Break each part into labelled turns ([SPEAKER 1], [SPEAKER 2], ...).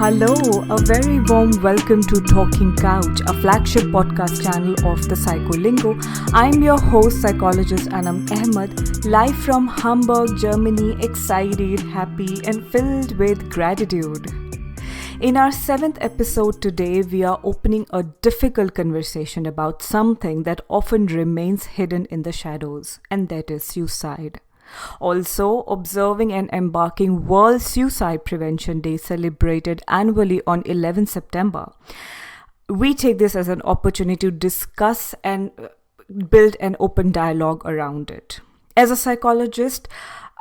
[SPEAKER 1] Hello, a very warm welcome to Talking Couch, a flagship podcast channel of the Psycholingo. I'm your host, Psychologist Anam Ahmad, live from Hamburg, Germany, excited, happy, and filled with gratitude. In our 7th episode today, we are opening a difficult conversation about something that often remains hidden in the shadows, and that is suicide. Also, observing and embarking World Suicide Prevention Day celebrated annually on 11 September. We take this as an opportunity to discuss and build an open dialogue around it. As a psychologist,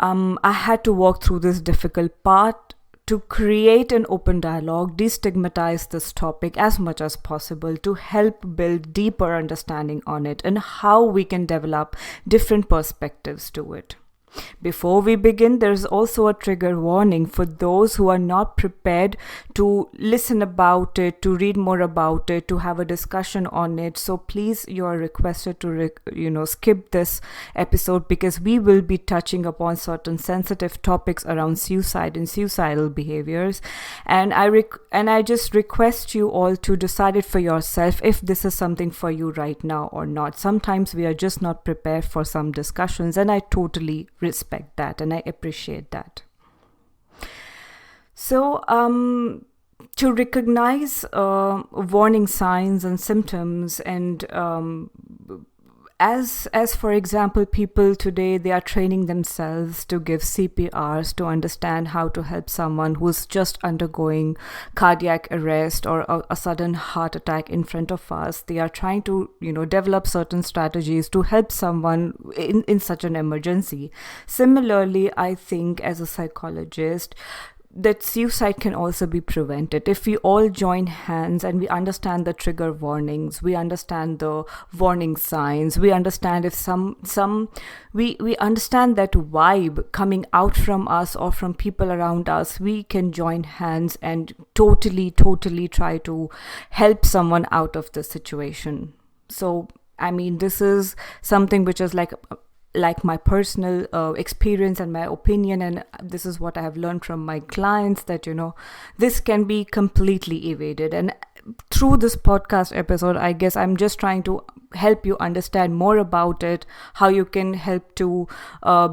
[SPEAKER 1] I had to walk through this difficult part to create an open dialogue, destigmatize this topic as much as possible to help build deeper understanding on it and how we can develop different perspectives to it. Before we begin, there's also a trigger warning for those who are not prepared to listen about it, to read more about it, to have a discussion on it. So please, you are requested to skip this episode because we will be touching upon certain sensitive topics around suicide and suicidal behaviors. And I just request you all to decide it for yourself if this is something for you right now or not. Sometimes we are just not prepared for some discussions, and I totally respect that and I appreciate that. So to recognize warning signs and symptoms, and as for example, people today, they are training themselves to give CPRs to understand how to help someone who's just undergoing cardiac arrest or a sudden heart attack in front of us. They are trying to, develop certain strategies to help someone in such an emergency. Similarly, I think as a psychologist, that suicide can also be prevented if we all join hands and we understand the trigger warnings, we understand the warning signs, we understand if we understand that vibe coming out from us or from people around us, we can join hands and totally try to help someone out of the situation. So, this is something which is like my personal experience and my opinion, and this is what I have learned from my clients, that this can be completely evaded. And through this podcast episode, I guess I'm just trying to help you understand more about it, how you can help to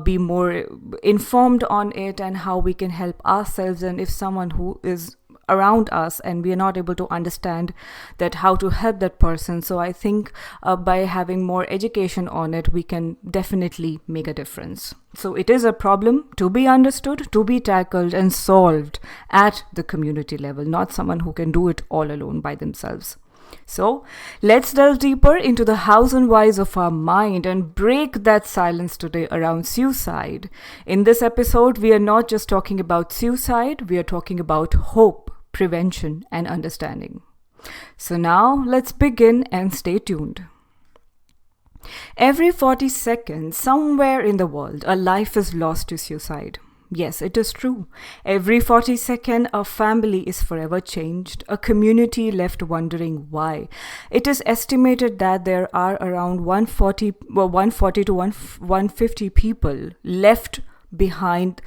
[SPEAKER 1] be more informed on it, and how we can help ourselves. And if someone who is around us and we are not able to understand that how to help that person. So I think by having more education on it, we can definitely make a difference. So it is a problem to be understood, to be tackled and solved at the community level, not someone who can do it all alone by themselves. So let's delve deeper into the hows and whys of our mind and break that silence today around suicide. In this episode, we are not just talking about suicide, we are talking about hope, prevention, and understanding. So now let's begin and stay tuned. Every 40 seconds, somewhere in the world, a life is lost to suicide. Yes, it is true. Every 40 seconds, a family is forever changed, a community left wondering why. It is estimated that there are around 140 to 150 people left behind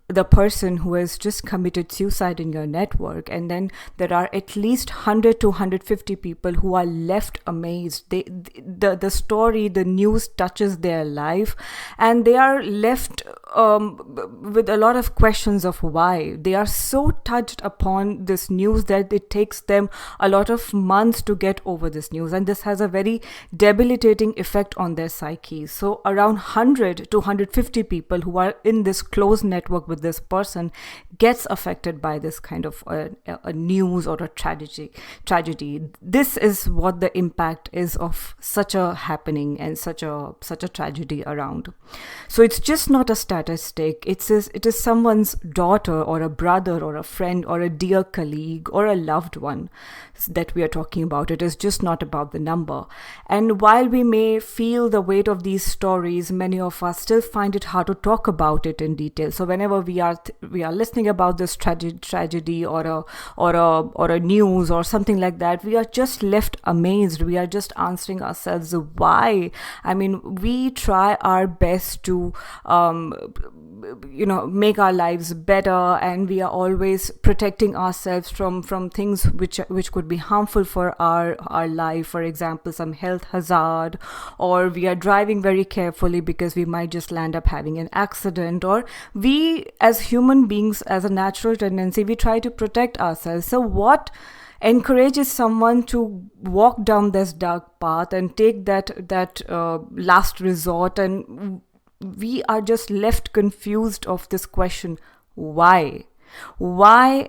[SPEAKER 1] the person who has just committed suicide in your network, and then there are at least 100 to 150 people who are left amazed. The story, the news touches their life, and they are left with a lot of questions of why. They are so touched upon this news that it takes them a lot of months to get over this news, and this has a very debilitating effect on their psyche. So around 100 to 150 people who are in this close network with this person gets affected by this kind of a news or a tragedy. This is what the impact is of such a happening and such a tragedy around. So it's just not a statistic. It is someone's daughter or a brother or a friend or a dear colleague or a loved one that we are talking about. It is just not about the number. And while we may feel the weight of these stories, many of us still find it hard to talk about it in detail. So whenever we are listening about this tragedy or a news or something like that, we are just left amazed. We are just answering ourselves why. We try our best to make our lives better, and we are always protecting ourselves from things which could be harmful for our life. For example, some health hazard, or we are driving very carefully because we might just land up having an accident, or we as human beings, as a natural tendency, we try to protect ourselves. So what encourages someone to walk down this dark path and take that last resort? And we are just left confused of this question: why,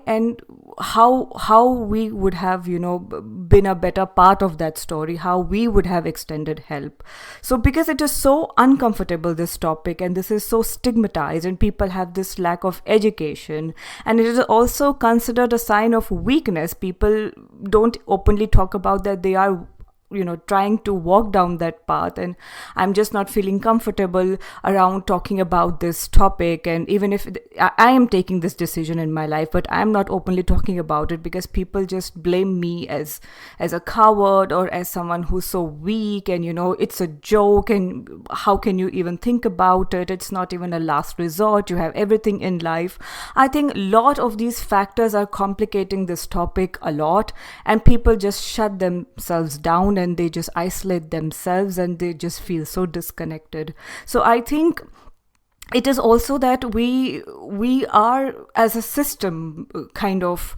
[SPEAKER 1] and how we would have been a better part of that story, how we would have extended help. So because it is so uncomfortable, this topic, and this is so stigmatized, and people have this lack of education, and it is also considered a sign of weakness. People don't openly talk about that they are trying to walk down that path, and I'm just not feeling comfortable around talking about this topic. And even if I am taking this decision in my life, but I'm not openly talking about it because people just blame me as a coward, or as someone who's so weak, and it's a joke, and how can you even think about it? It's not even a last resort. You have everything in life. I think a lot of these factors are complicating this topic a lot, and people just shut themselves down, and they just isolate themselves, and they just feel so disconnected. So I think it is also that we are, as a system, kind of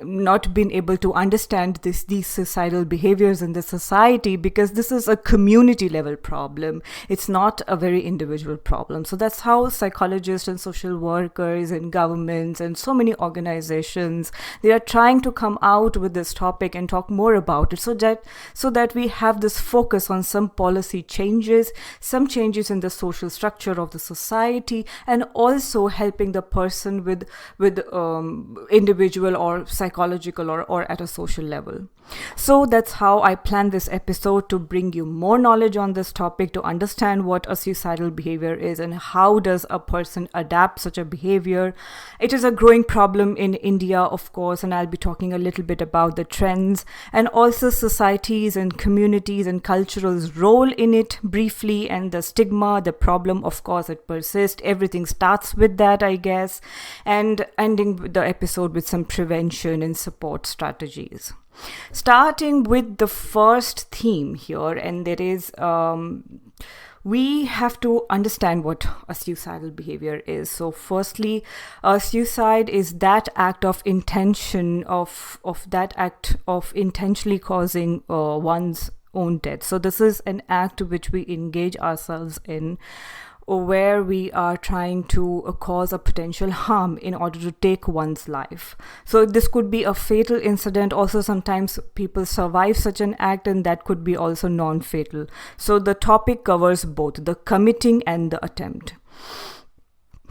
[SPEAKER 1] not been able to understand these suicidal behaviors in the society, because this is a community level problem. It's not a very individual problem. So that's how psychologists and social workers and governments and so many organizations, they are trying to come out with this topic and talk more about it, so that we have this focus on some policy changes, some changes in the social structure of the society, and also helping the person with individual or psychological or at a social level. So that's how I planned this episode, to bring you more knowledge on this topic, to understand what a suicidal behavior is and how does a person adapt such a behavior. It is a growing problem in India, of course, and I'll be talking a little bit about the trends and also societies and communities and cultural's role in it briefly, and the stigma, the problem, of course, it persists. Everything starts with that, I guess, and ending the episode with some prevention and support strategies. Starting with the first theme here, and that is we have to understand what a suicidal behavior is. So firstly, suicide is that act of intention of that act of intentionally causing one's own death. So this is an act which we engage ourselves in, where we are trying to cause a potential harm in order to take one's life. So this could be a fatal incident. Also, sometimes people survive such an act, and that could be also non-fatal. So the topic covers both the committing and the attempt.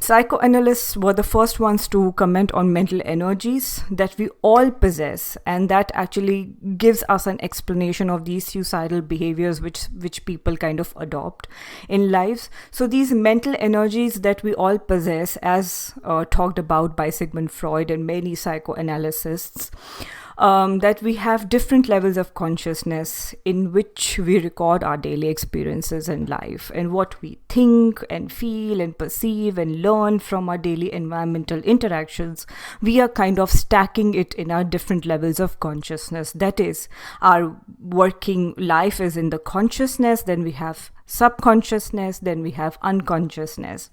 [SPEAKER 1] Psychoanalysts were the first ones to comment on mental energies that we all possess, and that actually gives us an explanation of these suicidal behaviors which people kind of adopt in lives. So these mental energies that we all possess, as talked about by Sigmund Freud and many psychoanalysts, that we have different levels of consciousness in which we record our daily experiences in life, and what we think and feel and perceive and learn from our daily environmental interactions. We are kind of stacking it in our different levels of consciousness. That is, our working life is in the consciousness, then we have subconsciousness, then we have unconsciousness.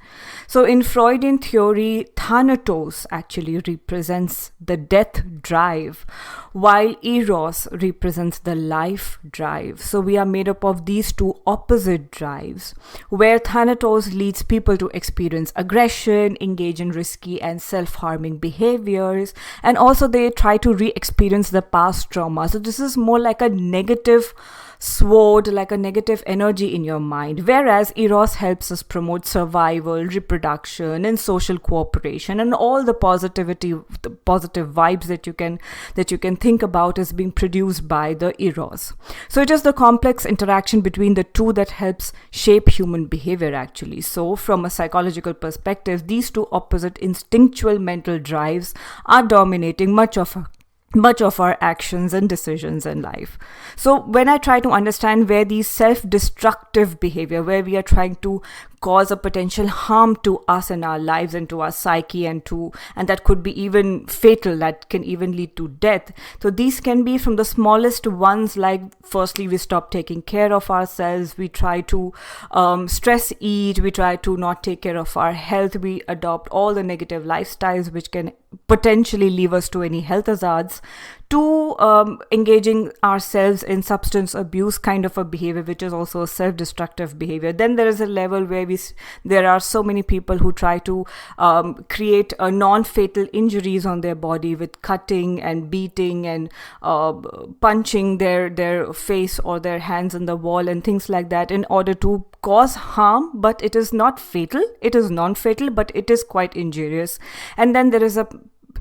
[SPEAKER 1] So in Freudian theory, thanatos actually represents the death drive, while eros represents the life drive. So we are made up of these two opposite drives, where thanatos leads people to experience aggression, engage in risky and self-harming behaviors, and also they try to re-experience the past trauma. So this is more like a negative sword, like a negative energy in your mind, whereas eros helps us promote survival, reproduction, and social cooperation, and all the positivity, the positive vibes that you can think about is being produced by the eros. So it is the complex interaction between the two that helps shape human behavior actually. So from a psychological perspective, these two opposite instinctual mental drives are dominating much of our actions and decisions in life. So when I try to understand where these self-destructive behavior, where we are trying to cause a potential harm to us and our lives and to our psyche, and that could be even fatal, that can even lead to death. So these can be from the smallest ones, like firstly we stop taking care of ourselves, we try to stress eat, we try to not take care of our health, we adopt all the negative lifestyles which can potentially leave us to any health hazards, to engaging ourselves in substance abuse kind of a behavior, which is also a self-destructive behavior. Then there is a level where there are so many people who try to create non-fatal injuries on their body with cutting and beating and punching their face or their hands on the wall and things like that in order to cause harm, but it is not fatal. It is non-fatal, but it is quite injurious. And then there is a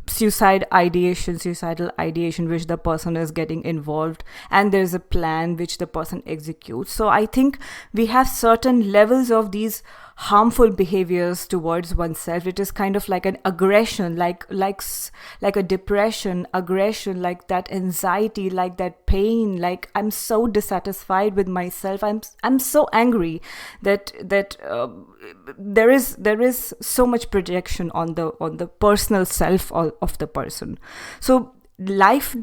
[SPEAKER 1] suicidal ideation which the person is getting involved, and there is a plan which the person executes. So I think we have certain levels of these harmful behaviors towards oneself. It is kind of like an aggression, like a depression, aggression, like that anxiety, like that pain, like I'm so dissatisfied with myself, I'm so angry that there is so much projection on the personal self of the person. So life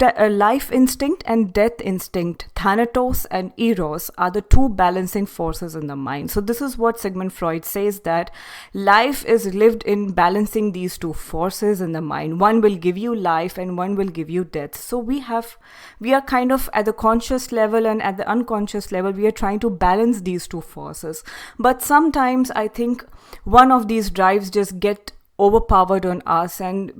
[SPEAKER 1] instinct and death instinct, Thanatos and Eros, are the two balancing forces in the mind. So this is what Sigmund Freud says, that life is lived in balancing these two forces in the mind. One will give you life and one will give you death. So we are kind of at the conscious level and at the unconscious level, we are trying to balance these two forces. But sometimes I think one of these drives just get overpowered on us, and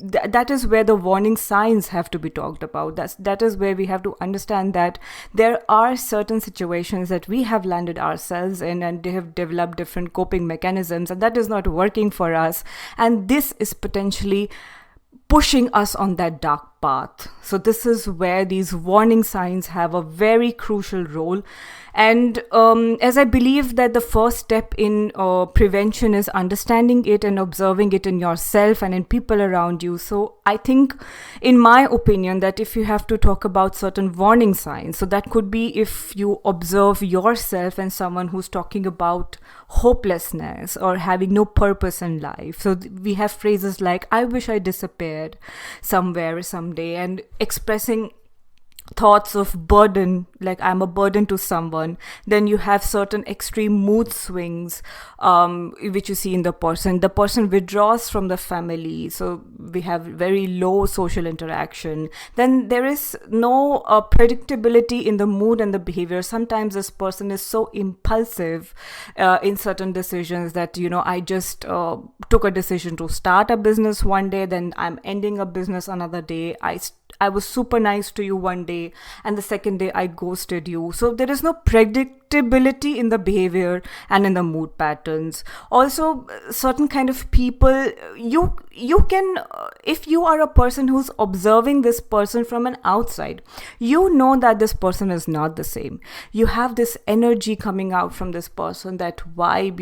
[SPEAKER 1] that is where the warning signs have to be talked about. That is where we have to understand that there are certain situations that we have landed ourselves in, and they have developed different coping mechanisms, and that is not working for us, and this is potentially pushing us on that dark path. So this is where these warning signs have a very crucial role. And as I believe that the first step in prevention is understanding it and observing it in yourself and in people around you. So I think, in my opinion, that if you have to talk about certain warning signs, so that could be if you observe yourself and someone who's talking about hopelessness or having no purpose in life. So we have phrases like, I wish I disappeared somewhere someday, and expressing thoughts of burden, like I'm a burden to someone. Then you have certain extreme mood swings, which you see in the person. The person withdraws from the family, so we have very low social interaction. Then there is no predictability in the mood and the behavior. Sometimes this person is so impulsive in certain decisions that, I just took a decision to start a business one day, then I'm ending a business another day. I was super nice to you one day, and the second day I ghosted you. So there is no predictability in the behavior and in the mood patterns. Also, certain kind of people, you can, if you are a person who's observing this person from an outside, you know that this person is not the same. You have this energy coming out from this person, that vibe,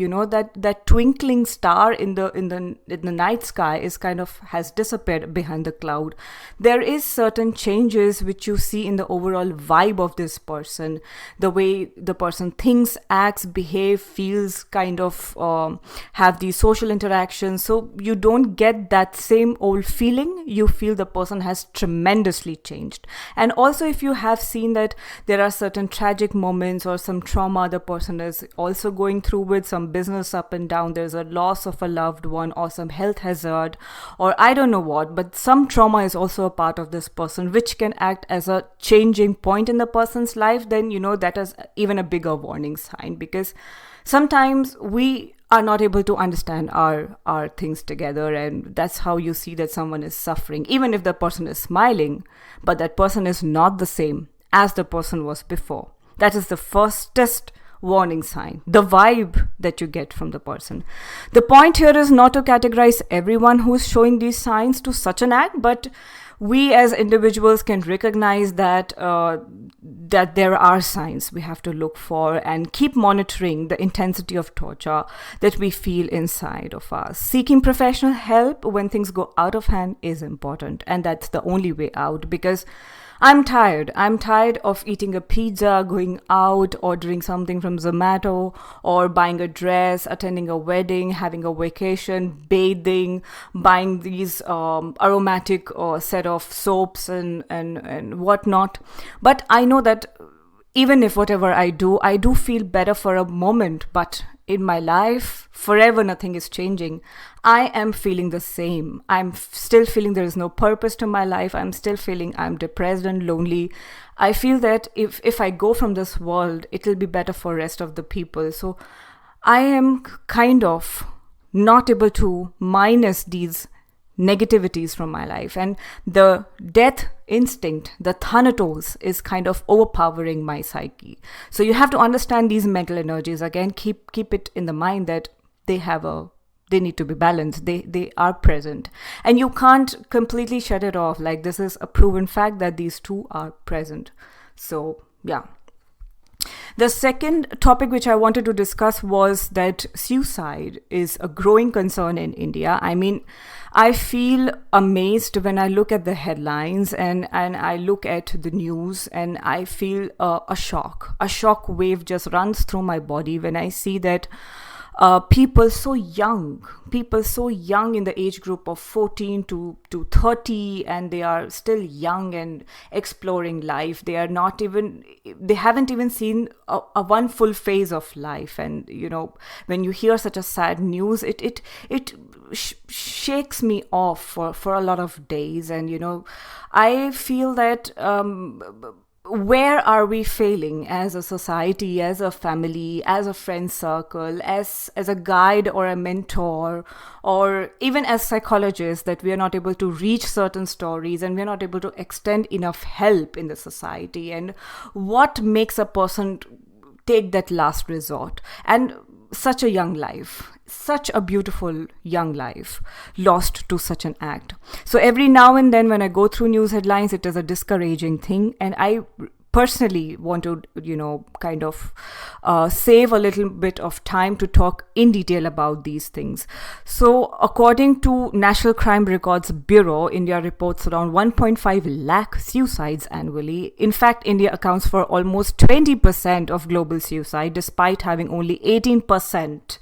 [SPEAKER 1] that twinkling star in the night sky is kind of has disappeared behind the cloud. There is certain changes which you see in the overall vibe of this person, the way the person thinks, acts, behave, feels, kind of have these social interactions. So you don't get that same old feeling. You feel the person has tremendously changed. And also, if you have seen that there are certain tragic moments or some trauma the person is also going through with, some business up and down, there's a loss of a loved one or some health hazard or I don't know what, but some trauma is also a part of this person, which can act as a changing point in the person's life, then that is even a bigger warning sign, because sometimes we are not able to understand our things together, and that's how you see that someone is suffering, even if the person is smiling, but that person is not the same as the person was before. That is the firstest warning sign, the vibe that you get from the person. The point here is not to categorize everyone who's showing these signs to such an act, but we as individuals can recognize that there are signs we have to look for, and keep monitoring the intensity of torture that we feel inside of us. Seeking professional help when things go out of hand is important, and that's the only way out, because I'm tired. I'm tired of eating a pizza, going out, ordering something from Zomato, or buying a dress, attending a wedding, having a vacation, bathing, buying these aromatic set of soaps and whatnot. But I know that even if whatever I do feel better for a moment, but in my life, forever nothing is changing. I am feeling the same. I'm still feeling there is no purpose to my life. I'm still feeling I'm depressed and lonely. I feel that if I go from this world, it'll be better for rest of the people. So I am kind of not able to minus these negativities from my life, and the death instinct, the thanatos, is kind of overpowering my psyche. So you have to understand these mental energies. Again, keep it in the mind that they need to be balanced. They are present, and you can't completely shut it off. Like, this is a proven fact that these two are present. So yeah. The second topic which I wanted to discuss was that suicide is a growing concern in India. I mean, I feel amazed when I look at the headlines and I look at the news, and I feel a shock. A shock wave just runs through my body when I see that people so young in the age group of 14 to 30, and they are still young and exploring life. They haven't even seen a one full phase of life. And when you hear such a sad news, it shakes me off for a lot of days. And I feel that where are we failing as a society, as a family, as a friend circle, as a guide or a mentor, or even as psychologists, that we are not able to reach certain stories and we are not able to extend enough help in the society? And what makes a person take that last resort? And such a young life, such a beautiful young life, lost to such an act. So every now and then when I go through news headlines, it is a discouraging thing. And I personally want to, kind of save a little bit of time to talk in detail about these things. So according to National Crime Records Bureau, India reports around 1.5 lakh suicides annually. In fact, India accounts for almost 20% of global suicide, despite having only 18%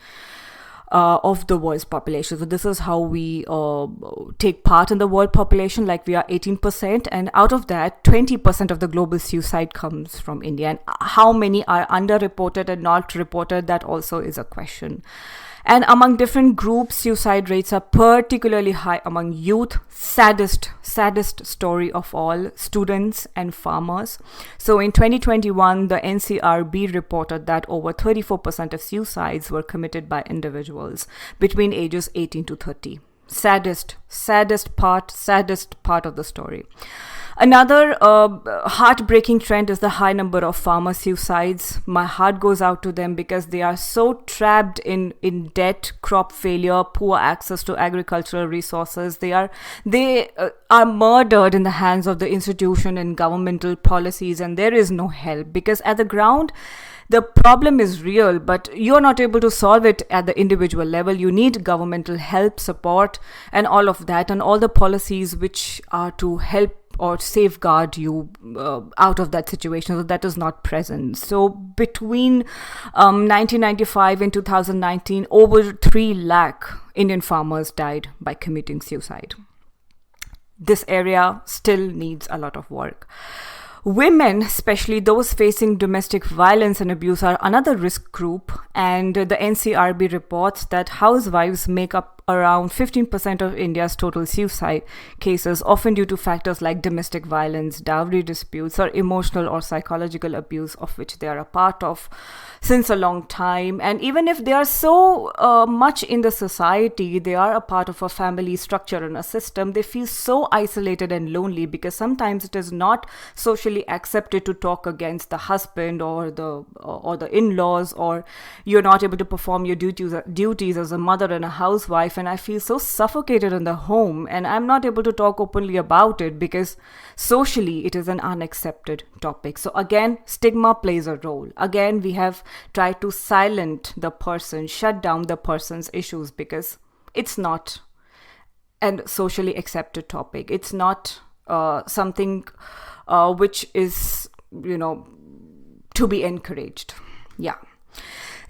[SPEAKER 1] of the world's population. So this is how we take part in the world population, like we are 18%, and out of that 20% of the global suicide comes from India. And how many are underreported and not reported, that also is a question. And among different groups, suicide rates are particularly high among youth. Saddest story of all, students and farmers. So in 2021, the NCRB reported that over 34% of suicides were committed by individuals between ages 18 to 30. Saddest part of the story. Another heartbreaking trend is the high number of farmer suicides. My heart goes out to them because they are so trapped in debt, crop failure, poor access to agricultural resources. They are murdered in the hands of the institution and governmental policies, and there is no help because at the ground, the problem is real, but you're not able to solve it at the individual level. You need governmental help, support, and all of that, and all the policies which are to help or safeguard you out of that situation. So that is not present. So between 1995 and 2019, over 3 lakh Indian farmers died by committing suicide. This area still needs a lot of work. Women, especially those facing domestic violence and abuse, are another risk group, and the NCRB reports that housewives make up around 15% of India's total suicide cases, often due to factors like domestic violence, dowry disputes, or emotional or psychological abuse, of which they are a part of since a long time. And even if they are so much in the society, they are a part of a family structure and a system, they feel so isolated and lonely because sometimes it is not socially accepted to talk against the husband or the in-laws, or you're not able to perform your duties as a mother and a housewife. And I feel so suffocated in the home, and I'm not able to talk openly about it because socially it is an unaccepted topic. So again, stigma plays a role. Again, we have tried to silence the person, shut down the person's issues because it's not a socially accepted topic. It's not something which is, to be encouraged. Yeah.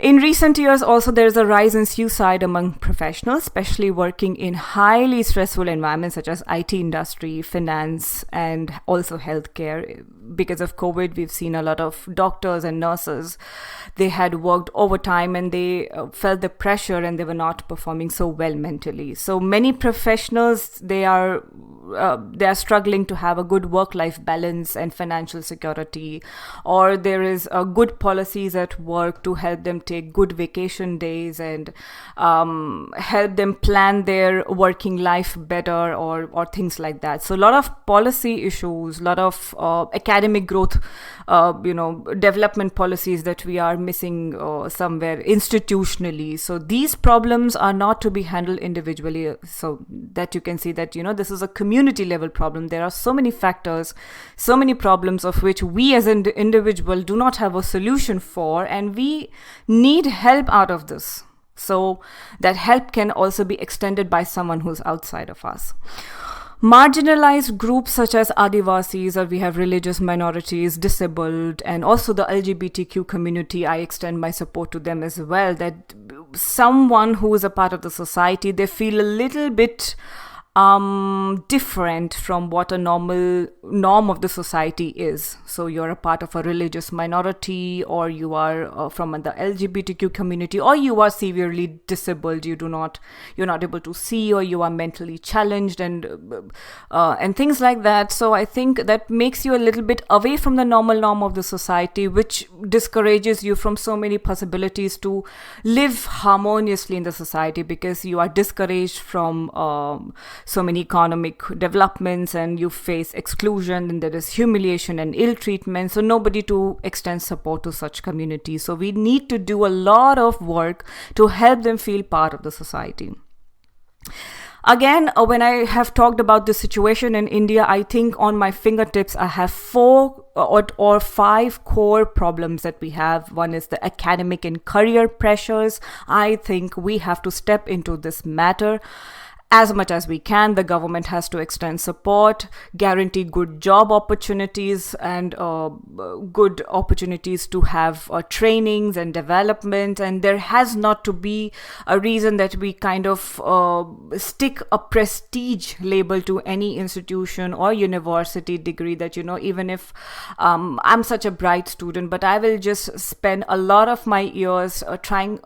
[SPEAKER 1] In recent years, also, there's a rise in suicide among professionals, especially working in highly stressful environments such as IT industry, finance, and also healthcare. Because of COVID, we've seen a lot of doctors and nurses. They had worked overtime and they felt the pressure and they were not performing so well mentally. So many professionals, they are struggling to have a good work-life balance and financial security, or there is good policies at work to help them take good vacation days and help them plan their working life better, or things like that. So a lot of policy issues, a lot of academic growth, development policies that we are missing somewhere institutionally. So these problems are not to be handled individually. So that you can see that, this is a community level problem. There are so many factors, so many problems of which we as an individual do not have a solution for, and we need help out of this. So that help can also be extended by someone who's outside of us. Marginalized groups such as Adivasis, or we have religious minorities, disabled, and also the LGBTQ community, I extend my support to them as well, that someone who is a part of the society, they feel a little bit different from what a normal norm of the society is. So you're a part of a religious minority, or you are from the LGBTQ community, or you are severely disabled. You're not able to see, or you are mentally challenged, and things like that. So I think that makes you a little bit away from the normal norm of the society, which discourages you from so many possibilities to live harmoniously in the society, because you are discouraged from so many economic developments, and you face exclusion, and there is humiliation and ill treatment. So nobody to extend support to such communities. So we need to do a lot of work to help them feel part of the society. Again, when I have talked about the situation in India, I think on my fingertips, I have 4 or 5 core problems that we have. One is the academic and career pressures. I think we have to step into this matter as much as we can. The government has to extend support, guarantee good job opportunities, and good opportunities to have trainings and development. And there has not to be a reason that we kind of stick a prestige label to any institution or university degree, that, even if I'm such a bright student, but I will just spend a lot of my years trying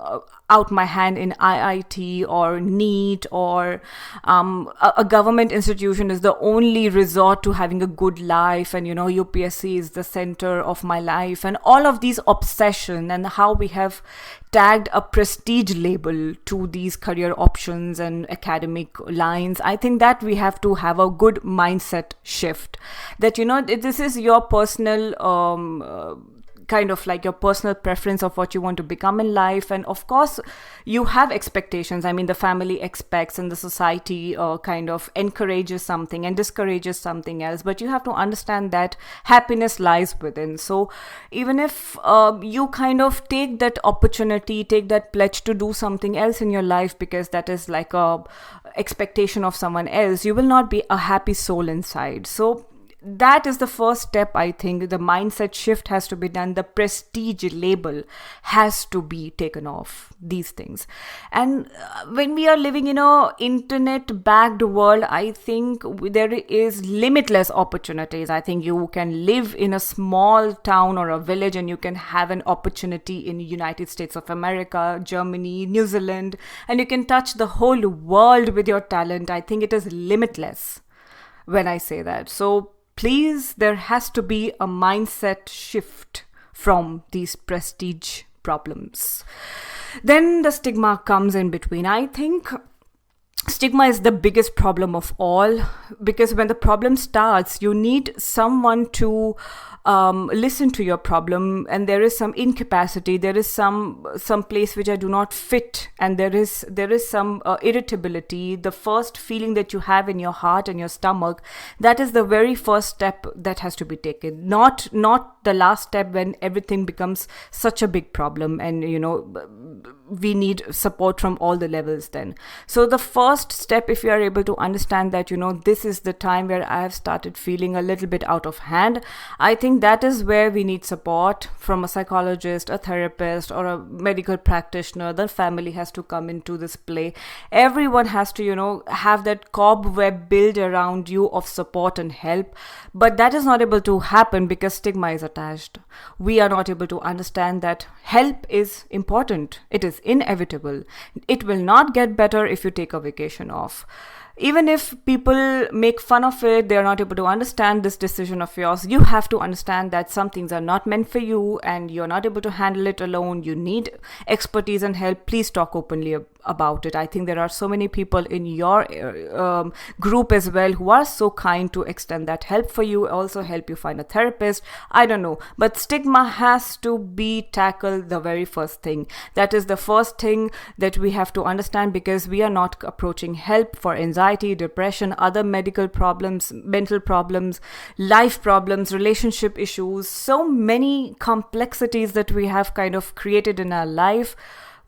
[SPEAKER 1] out my hand in IIT or NEET, or a government institution is the only resort to having a good life, and UPSC is the center of my life, and all of these obsession, and how we have tagged a prestige label to these career options and academic lines. I think that we have to have a good mindset shift, that this is your personal kind of like your personal preference of what you want to become in life. And of course, you have expectations. I mean, the family expects, and the society kind of encourages something and discourages something else. But you have to understand that happiness lies within. So even if you kind of take that opportunity, take that pledge to do something else in your life, because that is like a expectation of someone else, you will not be a happy soul inside. So that is the first step. I think the mindset shift has to be done. The prestige label has to be taken off these things. And when we are living in a internet backed world, I think there is limitless opportunities. I think you can live in a small town or a village, and you can have an opportunity in United States of America, Germany, New Zealand, and you can touch the whole world with your talent. I think it is limitless when I say that. So please, there has to be a mindset shift from these prestige problems. Then the stigma comes in between. I think stigma is the biggest problem of all, because when the problem starts, you need someone to listen to your problem, and there is some incapacity, there is some place which I do not fit, and there is some irritability. The first feeling that you have in your heart and your stomach, that is the very first step that has to be taken, not the last step when everything becomes such a big problem, and we need support from all the levels then. So the first step, if you are able to understand that, this is the time where I have started feeling a little bit out of hand, I think that is where we need support from a psychologist, a therapist, or a medical practitioner. The family has to come into this play. Everyone has to, have that cobweb built around you of support and help. But that is not able to happen because stigma is attached. We are not able to understand that help is important. It is inevitable. It will not get better if you take a vacation off. Even if people make fun of it, they are not able to understand this decision of yours. You have to understand that some things are not meant for you and you're not able to handle it alone. You need expertise and help. Please talk openly about it. I think there are so many people in your group as well who are so kind to extend that help for you, also help you find a therapist. I don't know. But stigma has to be tackled the very first thing. That is the first thing that we have to understand, because we are not approaching help for anxiety, depression, other medical problems, mental problems, life problems, relationship issues, so many complexities that we have kind of created in our life.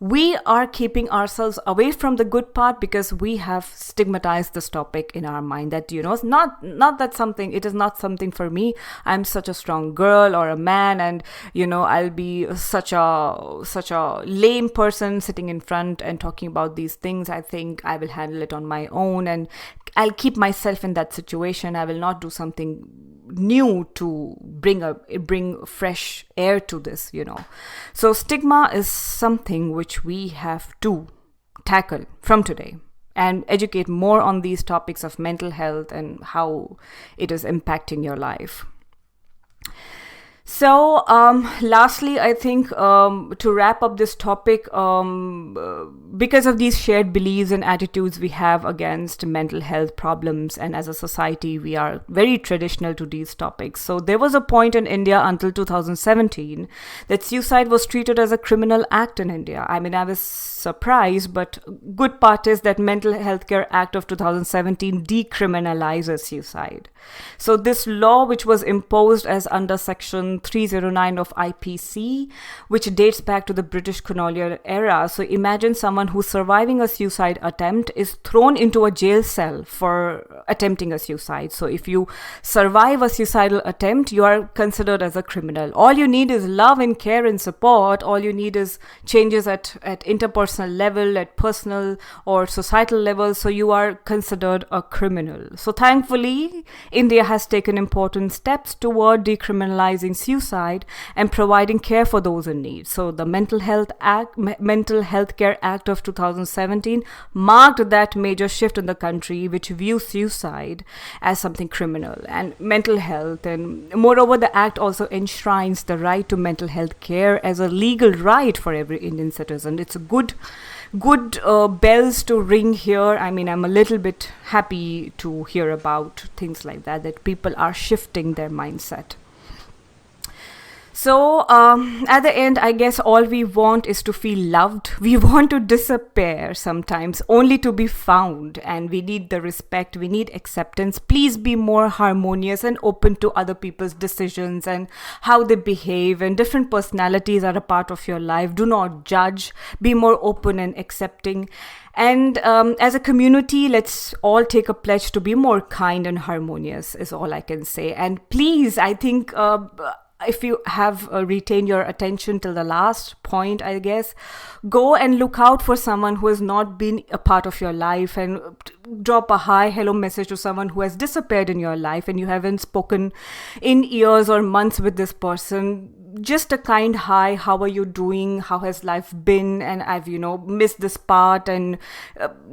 [SPEAKER 1] We are keeping ourselves away from the good part because we have stigmatized this topic in our mind that, it's not that something, it is not something for me. I'm such a strong girl or a man, and, I'll be such a lame person sitting in front and talking about these things. I think I will handle it on my own and I'll keep myself in that situation. I will not do something new to bring fresh air to this, So stigma is something which we have to tackle from today and educate more on these topics of mental health and how it is impacting your life. So lastly, I think to wrap up this topic, because of these shared beliefs and attitudes we have against mental health problems, and as a society, we are very traditional to these topics. So there was a point in India until 2017 that suicide was treated as a criminal act in India. I mean, I was surprised, but good part is that Mental Health Care Act of 2017 decriminalizes suicide. So this law, which was imposed as under Section 309 of IPC, which dates back to the British colonial era. So imagine someone who's surviving a suicide attempt is thrown into a jail cell for attempting a suicide. So if you survive a suicidal attempt, you are considered as a criminal. All you need is love and care and support. All you need is changes at interpersonal level, at personal or societal level. So you are considered a criminal. So thankfully, India has taken important steps toward decriminalizing suicide and providing care for those in need. So the Mental Health Care Act of 2017 marked that major shift in the country, which views suicide as something criminal and mental health. And moreover, the act also enshrines the right to mental health care as a legal right for every Indian citizen. It's a good bells to ring here. I mean, I'm a little bit happy to hear about things like that people are shifting their mindset. So at the end, I guess all we want is to feel loved. We want to disappear sometimes only to be found, and we need the respect, we need acceptance. Please be more harmonious and open to other people's decisions and how they behave, and different personalities are a part of your life. Do not judge, be more open and accepting. And as a community, let's all take a pledge to be more kind and harmonious is all I can say. And please, I think if you have retained your attention till the last point, I guess, go and look out for someone who has not been a part of your life, and drop a hi, hello message to someone who has disappeared in your life and you haven't spoken in years or months with this person. Just a kind hi, how are you doing? How has life been? And I've, missed this part, and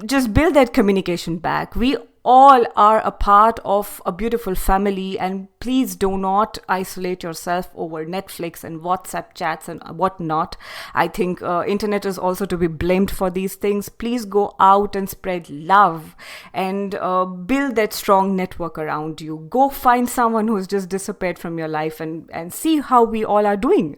[SPEAKER 1] just build that communication back. We all are a part of a beautiful family, and please do not isolate yourself over Netflix and WhatsApp chats and whatnot. I think internet is also to be blamed for these things. Please go out and spread love and build that strong network around you. Go find someone who's just disappeared from your life and see how we all are doing.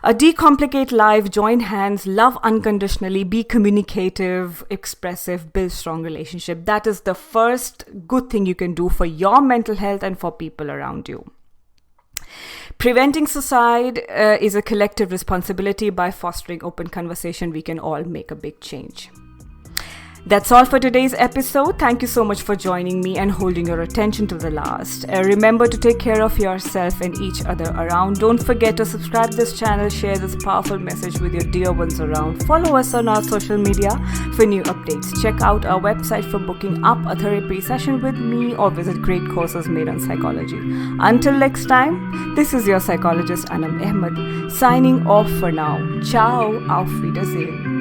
[SPEAKER 1] Decomplicate life, join hands, love unconditionally, be communicative, expressive, build strong relationship. That is the first good thing you can do for your mental health and for people around you. Preventing suicide is a collective responsibility. By fostering open conversation, we can all make a big change. That's all for today's episode. Thank you so much for joining me and holding your attention to the last. Remember to take care of yourself and each other around. Don't forget to subscribe to this channel, share this powerful message with your dear ones around. Follow us on our social media for new updates. Check out our website for booking up a therapy session with me or visit great courses made on psychology. Until next time, this is your psychologist Anam Ahmad signing off for now. Ciao, auf Wiedersehen.